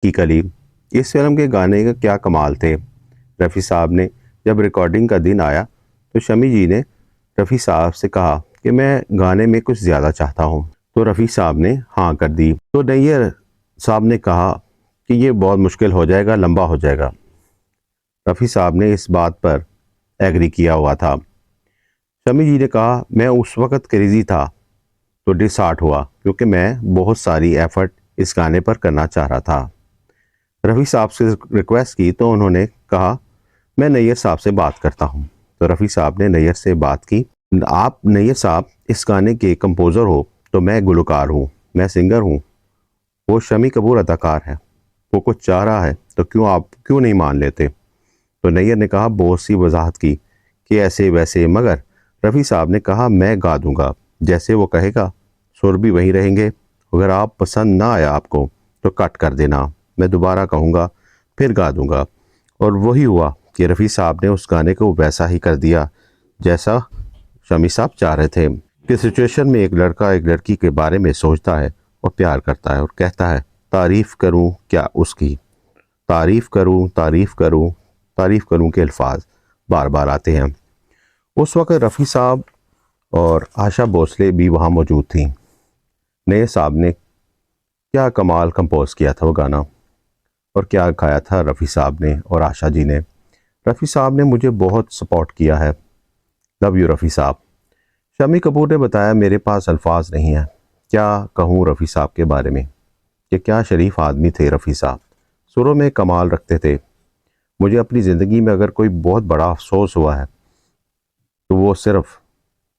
की कली। इस फिल्म के गाने का क्या कमाल थे। रफ़ी साहब ने जब रिकॉर्डिंग का दिन आया तो शमी जी ने रफ़ी साहब से कहा कि मैं गाने में कुछ ज़्यादा चाहता हूँ। तो रफ़ी साहब ने हाँ कर दी। तो नैयर साहब ने कहा कि ये बहुत मुश्किल हो जाएगा, लंबा हो जाएगा। रफ़ी साहब ने इस बात पर एग्री किया हुआ था। शमी जी ने कहा मैं उस वक़्त क्रेज़ी था तो डिसहार्ट हुआ क्योंकि मैं बहुत सारी एफ़र्ट इस गाने पर करना चाह रहा था। रफ़ी साहब से रिक्वेस्ट की तो उन्होंने कहा मैं नैयर साहब से बात करता हूँ। तो रफ़ी साहब ने नैयर से बात की। आप नैयर साहब इस गाने के कंपोज़र हो तो मैं गुलकार हूँ, मैं सिंगर हूँ, वो शमी कपूर अदाकार है, वो कुछ चाह रहा है तो आप क्यों नहीं मान लेते। तो नैयर ने कहा बहुत सी वजाहत की कि ऐसे वैसे, मगर रफ़ी साहब ने कहा मैं गा दूंगा, जैसे वो कहेगा सुर भी वहीं रहेंगे। अगर आप पसंद ना आया आपको तो कट कर देना, मैं दोबारा कहूँगा फिर गा दूंगा। और वही हुआ कि रफ़ी साहब ने उस गाने को वैसा ही कर दिया जैसा शमी साहब चाह रहे थे। कि सिचुएशन में एक लड़का एक लड़की के बारे में सोचता है और प्यार करता है और कहता है तारीफ़ करूँ क्या उसकी, तारीफ़ करूँ तारीफ़ करूँ तारीफ़ करूँ के अल्फाज बार बार आते हैं। उस वक्त रफ़ी साहब और आशा भोसले भी वहाँ मौजूद थी। नए साहब ने क्या कमाल कंपोज किया था वो गाना, और क्या गाया था रफ़ी साहब ने और आशा जी ने। रफ़ी साहब ने मुझे बहुत सपोर्ट किया है। लव यू रफ़ी साहब। शमी कपूर ने बताया मेरे पास अल्फाज नहीं है, क्या कहूँ रफ़ी साहब के बारे में कि क्या शरीफ आदमी थे रफ़ी साहब, सुरों में कमाल रखते थे। मुझे अपनी ज़िंदगी में अगर कोई बहुत बड़ा अफसोस हुआ है तो वो सिर्फ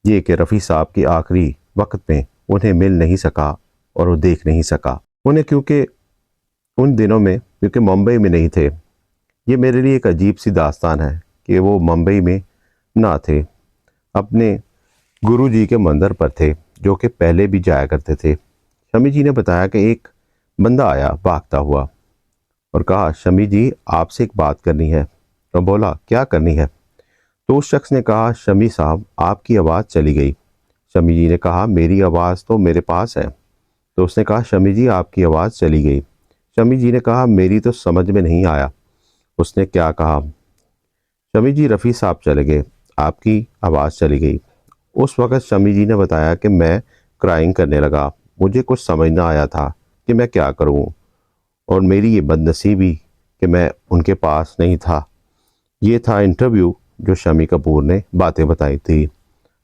ये कि रफ़ी साहब की आखिरी वक्त में उन्हें मिल नहीं सका और वो देख नहीं सका उन्हें, क्योंकि उन दिनों में क्योंकि मुंबई में नहीं थे। ये मेरे लिए एक अजीब सी दास्तान है कि वो मुंबई में ना थे, अपने गुरु जी के मंदिर पर थे जो कि पहले भी जाया करते थे। शमी जी ने बताया कि एक बंदा आया भागता हुआ और कहा शमी जी आपसे एक बात करनी है। तो बोला क्या करनी है। तो उस शख्स ने कहा शमी साहब आपकी आवाज़ चली गई। शमी जी ने कहा मेरी आवाज़ तो मेरे पास है। तो उसने कहा शमी जी आपकी आवाज़ चली गई। शमी जी ने कहा मेरी तो समझ में नहीं आया उसने क्या कहा। शमी जी रफ़ी साहब चले गए, आपकी आवाज़ चली गई। उस वक़्त शमी जी ने बताया कि मैं क्राइंग करने लगा, मुझे कुछ समझ ना आया था कि मैं क्या करूं, और मेरी ये बदनसीबी कि मैं उनके पास नहीं था। ये था इंटरव्यू जो शमी कपूर ने बातें बताई थी।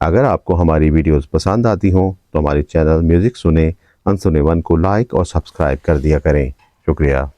अगर आपको हमारी वीडियोस पसंद आती हों तो हमारे चैनल म्यूज़िक सुने अनसुने वन को लाइक और सब्सक्राइब कर दिया करें। शुक्रिया।